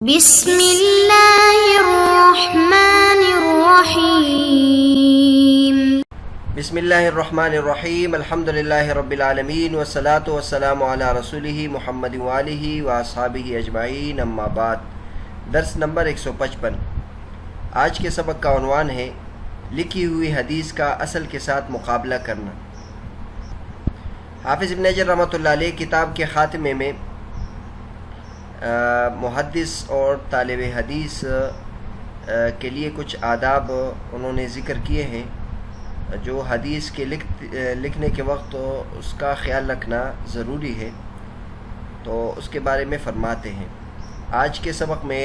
بسم اللہ الرحمن الرحیم بسم اللہ الرحمن الرحیم الحمد للہ رب العالمین والصلاة والسلام علی رسولہ محمد وآلہ واصحابہ اجمعین اما بعد۔ درس نمبر 155۔ آج کے سبق کا عنوان ہے لکھی ہوئی حدیث کا اصل کے ساتھ مقابلہ کرنا۔ حافظ ابن حجر رحمۃ اللہ علیہ کتاب کے خاتمے میں محدث اور طالب حدیث کے لیے کچھ آداب انہوں نے ذکر کیے ہیں جو حدیث کے لکھنے کے وقت اس کا خیال رکھنا ضروری ہے، تو اس کے بارے میں فرماتے ہیں۔ آج کے سبق میں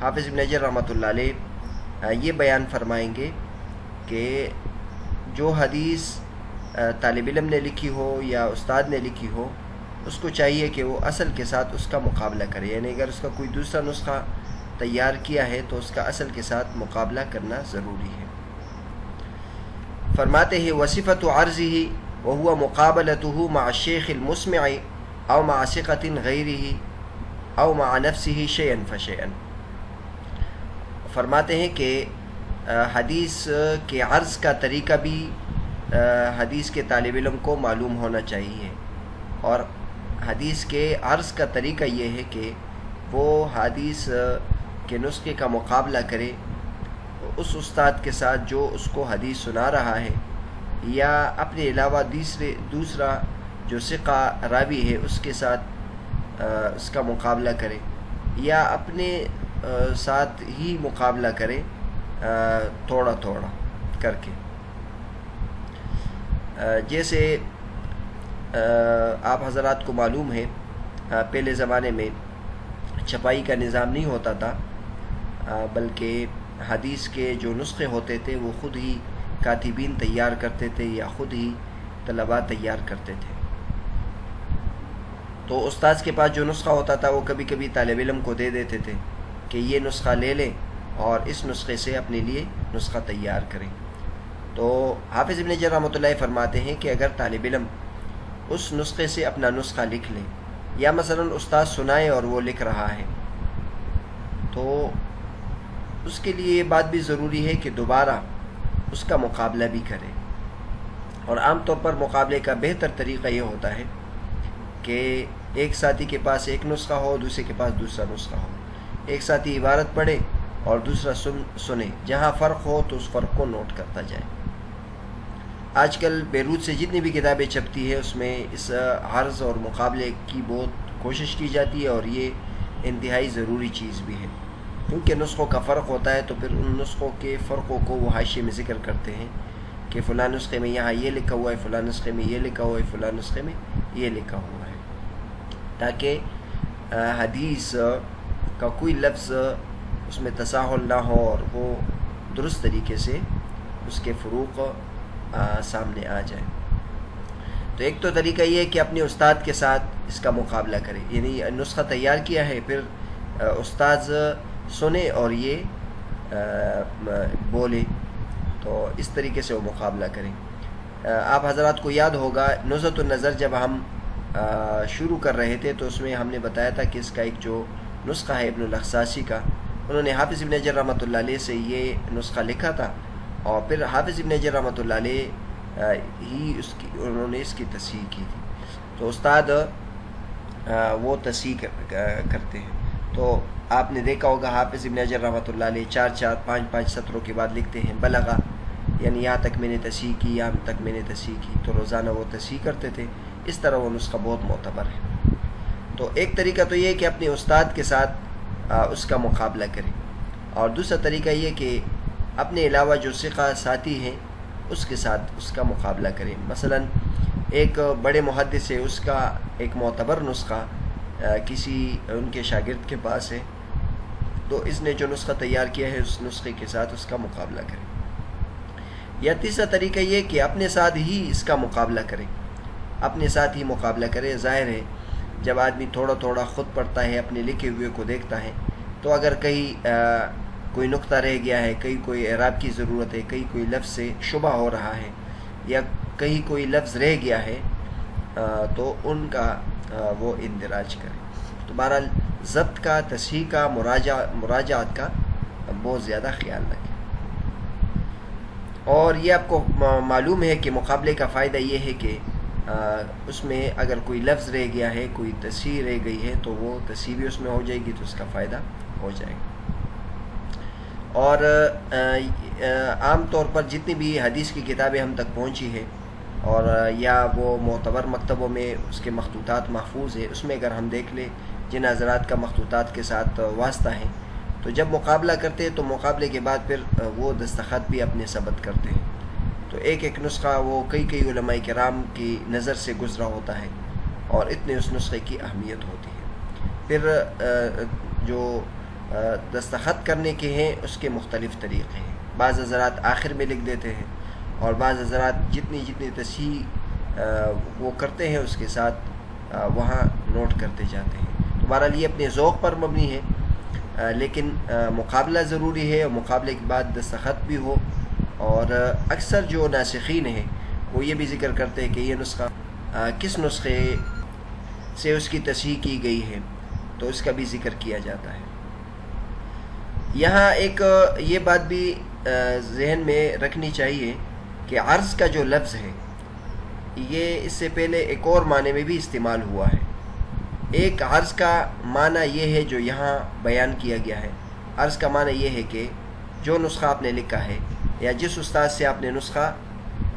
حافظ ابن حجر رحمۃ اللہ علیہ یہ بیان فرمائیں گے کہ جو حدیث طالب علم نے لکھی ہو یا استاد نے لکھی ہو، اس کو چاہیے کہ وہ اصل کے ساتھ اس کا مقابلہ کرے، یعنی اگر اس کا کوئی دوسرا نسخہ تیار کیا ہے تو اس کا اصل کے ساتھ مقابلہ کرنا ضروری ہے۔ فرماتے ہیں وصفۃ عرضہ وہو مقابلتہ مع الشیخ المسمع او مع ثقۃ غیرہ او مع نفسہ شیئا فشیئا۔ فرماتے ہیں کہ حدیث کے عرض کا طریقہ بھی حدیث کے طالب علم کو معلوم ہونا چاہیے، اور حدیث کے عرض کا طریقہ یہ ہے کہ وہ حدیث کے نسخے کا مقابلہ کرے اس استاد کے ساتھ جو اس کو حدیث سنا رہا ہے، یا اپنے علاوہ دوسرا جو ثقہ راوی ہے اس کے ساتھ اس کا مقابلہ کرے، یا اپنے ساتھ ہی مقابلہ کرے تھوڑا تھوڑا کر کے۔ جیسے آپ حضرات کو معلوم ہے پہلے زمانے میں چھپائی کا نظام نہیں ہوتا تھا، بلکہ حدیث کے جو نسخے ہوتے تھے وہ خود ہی کاتبین تیار کرتے تھے یا خود ہی طلباء تیار کرتے تھے۔ تو استاذ کے پاس جو نسخہ ہوتا تھا وہ کبھی کبھی طالب علم کو دے دیتے تھے کہ یہ نسخہ لے لیں اور اس نسخے سے اپنے لیے نسخہ تیار کریں۔ تو حافظ ابن حجر رحمۃ اللہ فرماتے ہیں کہ اگر طالب علم اس نسخے سے اپنا نسخہ لکھ لے، یا مثلا استاد سنائے اور وہ لکھ رہا ہے، تو اس کے لیے یہ بات بھی ضروری ہے کہ دوبارہ اس کا مقابلہ بھی کرے۔ اور عام طور پر مقابلے کا بہتر طریقہ یہ ہوتا ہے کہ ایک ساتھی کے پاس ایک نسخہ ہو، دوسرے کے پاس دوسرا نسخہ ہو، ایک ساتھی عبارت پڑھے اور دوسرا سنے، جہاں فرق ہو تو اس فرق کو نوٹ کرتا جائے۔ آج کل بیروت سے جتنی بھی کتابیں چھپتی ہے اس میں اس عرض اور مقابلے کی بہت کوشش کی جاتی ہے، اور یہ انتہائی ضروری چیز بھی ہے، کیونکہ نسخوں کا فرق ہوتا ہے تو پھر ان نسخوں کے فرقوں کو وہ حاشیے میں ذکر کرتے ہیں کہ فلاں نسخے میں یہاں یہ لکھا ہوا ہے، فلاں نسخے میں یہ لکھا ہوا ہے، فلاں نسخے میں یہ لکھا ہوا ہے، تاکہ حدیث کا کوئی لفظ اس میں تساہل نہ ہو اور وہ درست طریقے سے اس کے فروق سامنے آ جائے۔ تو ایک تو طریقہ یہ ہے کہ اپنے استاد کے ساتھ اس کا مقابلہ کرے، یعنی نسخہ تیار کیا ہے، پھر استاد سنے اور یہ بولے، تو اس طریقے سے وہ مقابلہ کریں۔ آپ حضرات کو یاد ہوگا نزہۃ النظر جب ہم شروع کر رہے تھے تو اس میں ہم نے بتایا تھا کہ اس کا ایک جو نسخہ ہے ابن الاخصاصی کا، انہوں نے حافظ ابن حجر رحمۃ اللہ علیہ سے یہ نسخہ لکھا تھا، اور پھر حافظ ابن حجر رحمۃ اللہ علیہ ہی انہوں نے اس کی تصحیح کی تھی۔ تو استاد وہ تصحیح کرتے ہیں، تو آپ نے دیکھا ہوگا حافظ ابن حجر رحمۃ اللہ علیہ 4 5 سطروں کے بعد لکھتے ہیں بلغہ، یعنی یہاں تک میں نے تصحیح کی، یہاں تک میں نے تصحیح کی، تو روزانہ وہ تصحیح کرتے تھے۔ اس طرح وہ نسخہ بہت معتبر ہے۔ تو ایک طریقہ تو یہ ہے کہ اپنے استاد کے ساتھ اس کا مقابلہ کریں، اور دوسرا طریقہ یہ کہ اپنے علاوہ جو ثقہ ساتھی ہیں اس کے ساتھ اس کا مقابلہ کریں۔ مثلا ایک بڑے محدث ہے، اس کا ایک معتبر نسخہ کسی ان کے شاگرد کے پاس ہے، تو اس نے جو نسخہ تیار کیا ہے اس نسخے کے ساتھ اس کا مقابلہ کریں۔ یا تیسرا طریقہ یہ کہ اپنے ساتھ ہی اس کا مقابلہ کریں، اپنے ساتھ ہی مقابلہ کریں۔ ظاہر ہے جب آدمی تھوڑا تھوڑا خود پڑھتا ہے، اپنے لکھے ہوئے کو دیکھتا ہے، تو اگر کہیں کوئی نقطہ رہ گیا ہے، کہیں کوئی اعراب کی ضرورت ہے، کہیں کوئی لفظ سے شبہ ہو رہا ہے، یا کہیں کوئی لفظ رہ گیا ہے، تو ان کا وہ اندراج کرے۔ تو بہرحال ضبط کا، تصحیح کا، مراجعات کا بہت زیادہ خیال رکھیں۔ اور یہ آپ کو معلوم ہے کہ مقابلے کا فائدہ یہ ہے کہ اس میں اگر کوئی لفظ رہ گیا ہے، کوئی تصحیح رہ گئی ہے، تو وہ تصحیح بھی اس میں ہو جائے گی، تو اس کا فائدہ ہو جائے گا۔ اور عام طور پر جتنی بھی حدیث کی کتابیں ہم تک پہنچی ہے اور یا وہ معتبر مکتبوں میں اس کے مخطوطات محفوظ ہے، اس میں اگر ہم دیکھ لیں جن حضرات کا مخطوطات کے ساتھ واسطہ ہے، تو جب مقابلہ کرتے ہیں تو مقابلے کے بعد پھر وہ دستخط بھی اپنے ثبت کرتے ہیں، تو ایک ایک نسخہ وہ کئی علماء کرام کی نظر سے گزرا ہوتا ہے اور اتنے اس نسخے کی اہمیت ہوتی ہے۔ پھر جو دستخط کرنے کے ہیں اس کے مختلف طریقے ہیں، بعض حضرات آخر میں لکھ دیتے ہیں اور بعض حضرات جتنی تصحیح وہ کرتے ہیں اس کے ساتھ وہاں نوٹ کرتے جاتے ہیں۔ تو بہرحال یہ اپنے ذوق پر مبنی ہے، لیکن مقابلہ ضروری ہے اور مقابلے کے بعد دستخط بھی ہو۔ اور اکثر جو ناسخین ہیں وہ یہ بھی ذکر کرتے ہیں کہ یہ نسخہ کس نسخے سے اس کی تصحیح کی گئی ہے، تو اس کا بھی ذکر کیا جاتا ہے۔ یہاں ایک یہ بات بھی ذہن میں رکھنی چاہیے کہ عرض کا جو لفظ ہے یہ اس سے پہلے ایک اور معنی میں بھی استعمال ہوا ہے۔ ایک عرض کا معنی یہ ہے جو یہاں بیان کیا گیا ہے۔ عرض کا معنی یہ ہے کہ جو نسخہ آپ نے لکھا ہے یا جس استاد سے آپ نے نسخہ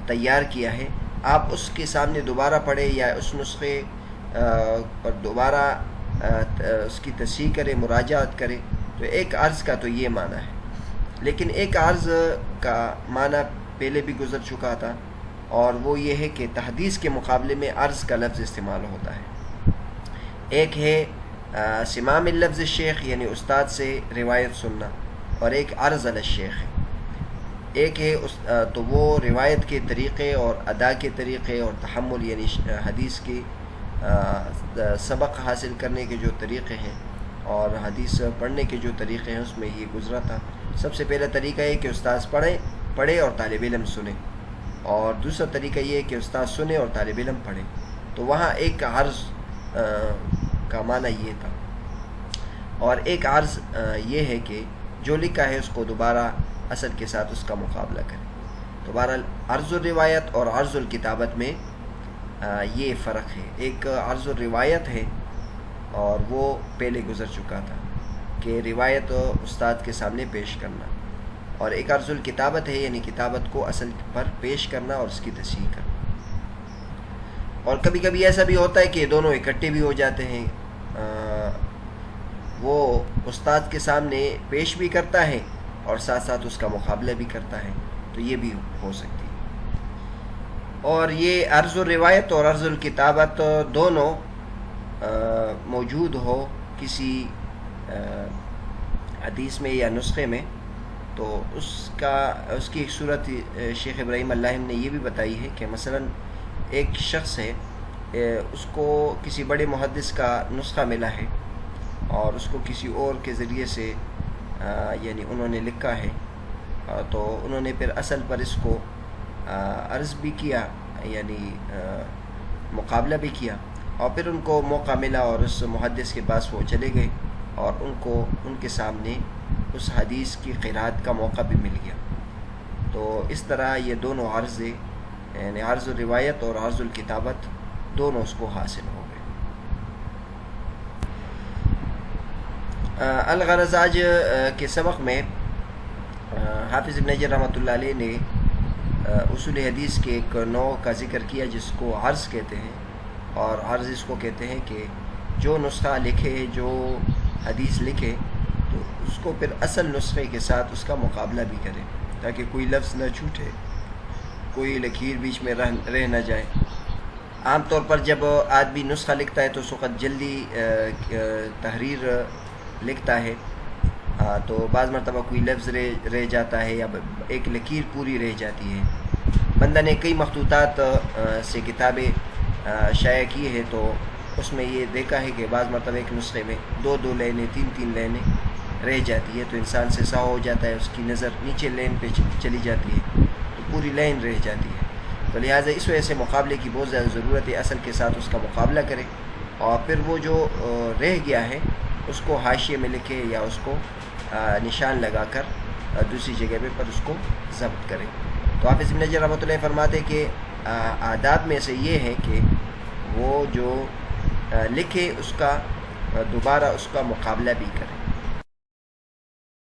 تیار کیا ہے، آپ اس کے سامنے دوبارہ پڑھیں یا اس نسخے پر دوبارہ اس کی تصحیح کریں، مراجعات کریں، تو ایک عرض کا تو یہ معنی ہے۔ لیکن ایک عرض کا معنی پہلے بھی گزر چکا تھا، اور وہ یہ ہے کہ تحدیث کے مقابلے میں عرض کا لفظ استعمال ہوتا ہے۔ ایک ہے سمام اللفظ الشیخ، یعنی استاد سے روایت سننا، اور ایک عرض علی الشیخ ہے۔ ایک ہے تو وہ روایت کے طریقے اور ادا کے طریقے اور تحمل، یعنی حدیث کی سبق حاصل کرنے کے جو طریقے ہیں اور حدیث پڑھنے کے جو طریقے ہیں اس میں یہ گزرا تھا۔ سب سے پہلا طریقہ ہے کہ استاد پڑھے اور طالب علم سنے، اور دوسرا طریقہ یہ ہے کہ استاد سنے اور طالب علم پڑھے۔ تو وہاں ایک عرض کا معنی یہ تھا، اور ایک عرض یہ ہے کہ جو لکھا ہے اس کو دوبارہ اصل کے ساتھ اس کا مقابلہ کریں۔ تو بہرحال عرض الروایت اور عرض الکتابت میں یہ فرق ہے۔ ایک عرض الروایت ہے اور وہ پہلے گزر چکا تھا کہ روایت استاد کے سامنے پیش کرنا، اور ایک عرض الکتابت ہے یعنی کتابت کو اصل پر پیش کرنا اور اس کی تصحیح کرنا۔ اور کبھی کبھی ایسا بھی ہوتا ہے کہ دونوں اکٹھے بھی ہو جاتے ہیں، وہ استاد کے سامنے پیش بھی کرتا ہے اور ساتھ ساتھ اس کا مقابلہ بھی کرتا ہے، تو یہ بھی ہو سکتی ہے۔ اور یہ عرض الروایت اور عرض الکتابت دونوں موجود ہو کسی حدیث میں یا نسخے میں، تو اس کی ایک صورت شیخ ابراہیم اللہم نے یہ بھی بتائی ہے کہ مثلا ایک شخص ہے، اس کو کسی بڑے محدث کا نسخہ ملا ہے اور اس کو کسی اور کے ذریعے سے یعنی انہوں نے لکھا ہے، تو انہوں نے پھر اصل پر اس کو عرض بھی کیا، یعنی مقابلہ بھی کیا، اور پھر ان کو موقع ملا اور اس محدث کے پاس وہ چلے گئے اور ان کے سامنے اس حدیث کی قرات کا موقع بھی مل گیا۔ تو اس طرح یہ دونوں عرض، یعنی عرض الروایت اور عرض الکتابت، دونوں اس کو حاصل ہو گئے۔ الغرض آج کے سبق میں حافظ ابن حجر رحمۃ اللہ علیہ نے اصول حدیث کے ایک نوع کا ذکر کیا جس کو عرض کہتے ہیں، اور عرض اس کو کہتے ہیں کہ جو نسخہ لکھے، جو حدیث لکھے، تو اس کو پھر اصل نسخے کے ساتھ اس کا مقابلہ بھی کرے تاکہ کوئی لفظ نہ چھوٹے، کوئی لکیر بیچ میں رہ نہ جائے۔ عام طور پر جب آدمی نسخہ لکھتا ہے تو اس وقت جلدی تحریر لکھتا ہے، تو بعض مرتبہ کوئی لفظ رہ جاتا ہے یا ایک لکیر پوری رہ جاتی ہے۔ بندہ نے کئی مخطوطات سے کتابیں شائع کی ہے، تو اس میں یہ دیکھا ہے کہ بعض مرتبہ ایک نسخے میں 2 لائنیں 3 لائنیں رہ جاتی ہے، تو انسان سے سہو ہو جاتا ہے، اس کی نظر نیچے لائن پہ چلی جاتی ہے تو پوری لائن رہ جاتی ہے۔ تو لہٰذا اس وجہ سے مقابلے کی بہت زیادہ ضرورت ہے، اصل کے ساتھ اس کا مقابلہ کرے، اور پھر وہ جو رہ گیا ہے اس کو حاشیے میں لکھے یا اس کو نشان لگا کر دوسری جگہ پہ پر اس کو ضبط کرے. تو حافظ ابن حجر رحمۃ اللہ فرماتے کہ آداب میں سے یہ ہے کہ وہ جو لکھے اس کا دوبارہ اس کا مقابلہ بھی کرے.